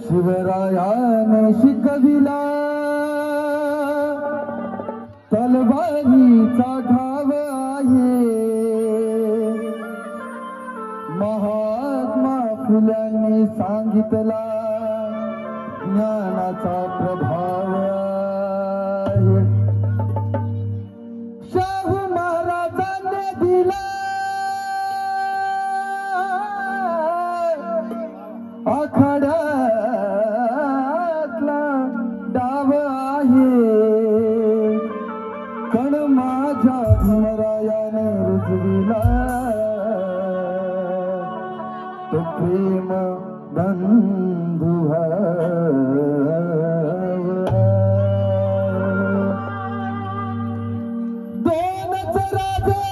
शिवरायाने शिकविला तलवारीचा घाव आहे। महात्मा फुल्यांनी सांगितला ज्ञानाचा प्रभाव आहे। शाहू महाराजांनी दिला आखाड्यातला डाव आहे। कण माझ्या भीमरायाने रुजविला तो प्रेम बंधू दोनच राजे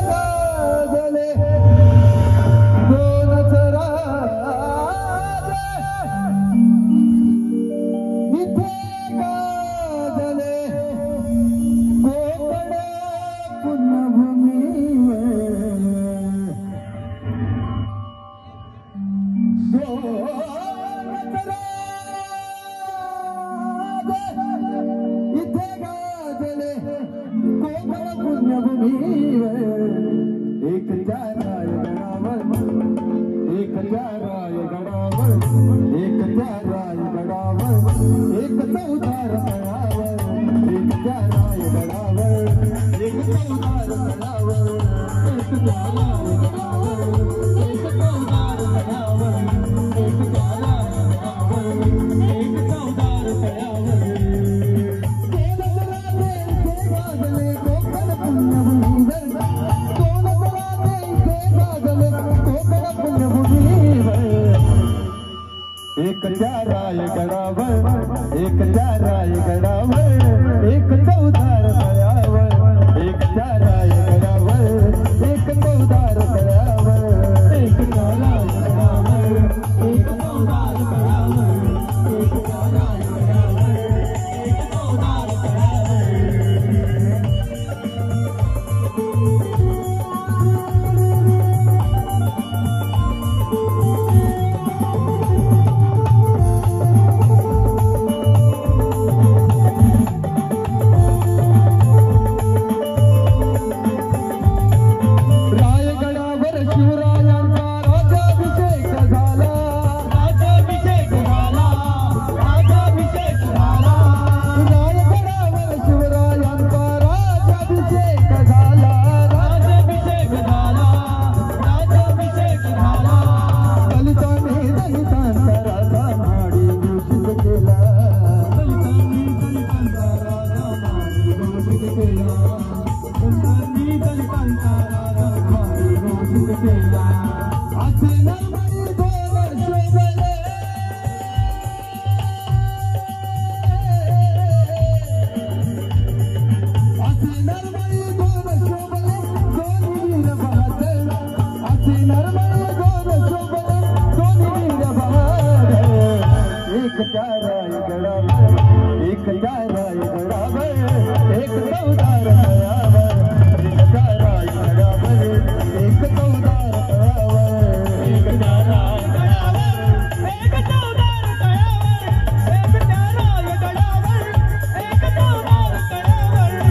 गाजले, दोनच राजे इथे गाजले। कोकण पुण्यभूमी इथे गाजले, कोकण पुण्यभूमी। एक त्या रायगडावर, एक त्या रायगडावर, एक त्या रायगडावर, एक चौदार तळावर, एक त्या रायगडावर, एक चौदार तळावर, एक त्या रायगडावर, एक चौदार तळावर, एक त्या रायगडावर, एक चौदार तळावर। कोकण पुण्यभूमीवर, दोनच राजे इथे गाजले, कोकण पुण्यभूमीवर। एक त्या रायगडावर, एक त्या रायगडावर, एक चौदार तळावर, एक त्या रायगडावर, एक चौदार तळावर, एक त्या रायगडावर, एक चौदार तळावर, एक त्या रायगडावर, एक चौदार तळावर। रायगडावर शिवरायांचा राज्याभिषेक झाला, राज्याभिषेक झाला, राज्याभिषेक झाला। रायगडावर शिवरायांचा राज्याभिषेक झाला, राज्याभिषेक झाला, राज्याभिषेक झाला। दलितांनी दलितांचा राजा माडी घोषित केला, दलितांनी दलितांचा राजा माडी घोषित केला, दलितांनी दलितांचा राजा माडी घोषित केला। असे नरबळी दोन शोभले, असे नरबळी दोन शोभले, दोन्ही वीर बहादर। असे नरबळी दोन शोभले, दोन्ही वीर बहादर। एक त्या रायगडावर, एक त्या रायगडावर, एक चौदार तळावर, एक त्या रायगडावर, एक चौदार तळावर, एक त्या रायगडावर, एक चौदार तळावर, एक त्या रायगडावर, एक चौदार तळावर।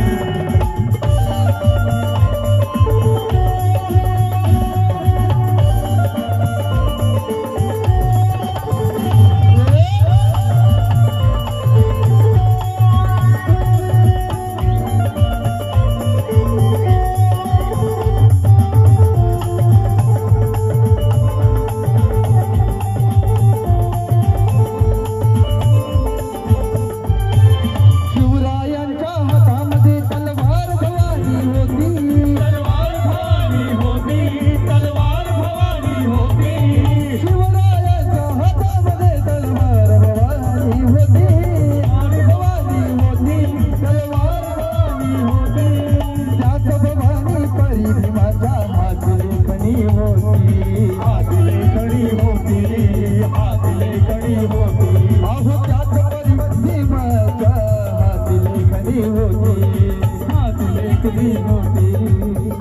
लेकरी होती हात लेकरी होती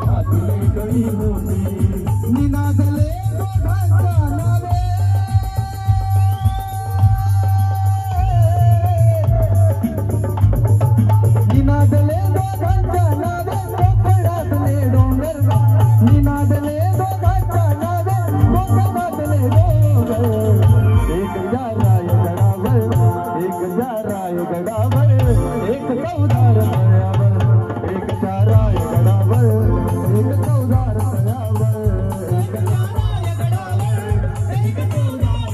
हात लेकरी होती निनादले दोघांच्या नावे निनादले दोघांच्या नावे कोकणातले डोंगर निनादले दोघांच्या नावे कोकणातले डोंगर एक जा रायगडावर एक जा रायगडावर एक चौदार तळ्यावर एक जा रायगडावर एक चौदार तळ्यावर एक जा रायगडावर एक चौदार तळ्यावर एक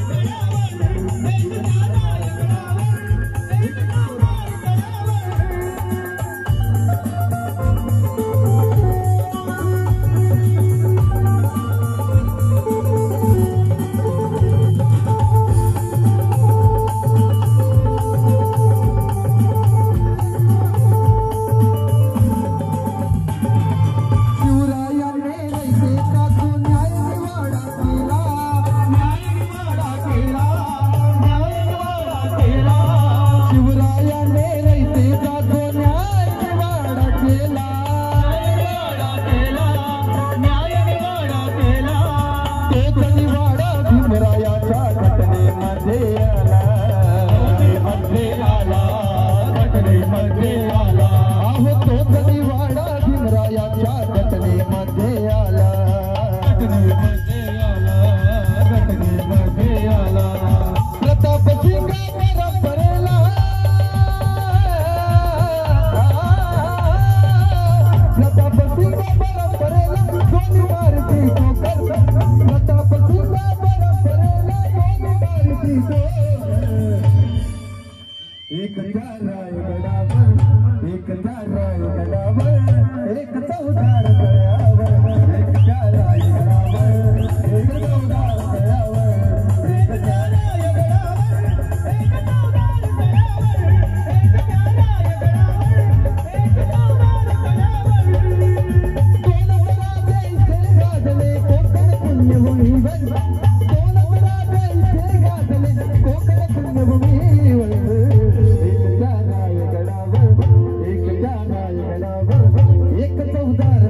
जा रायगडावर एक चौदार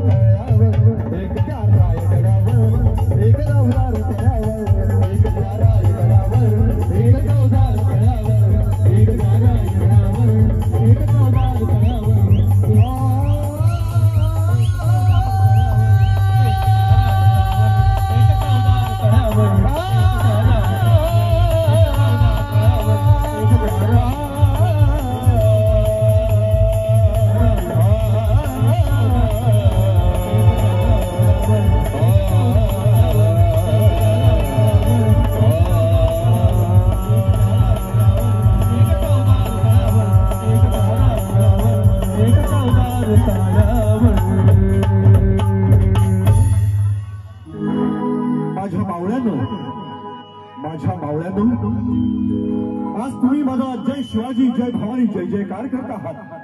आज तुम्ही माझा जय शिवाजी जय भवानी जय जयकार करत आहात.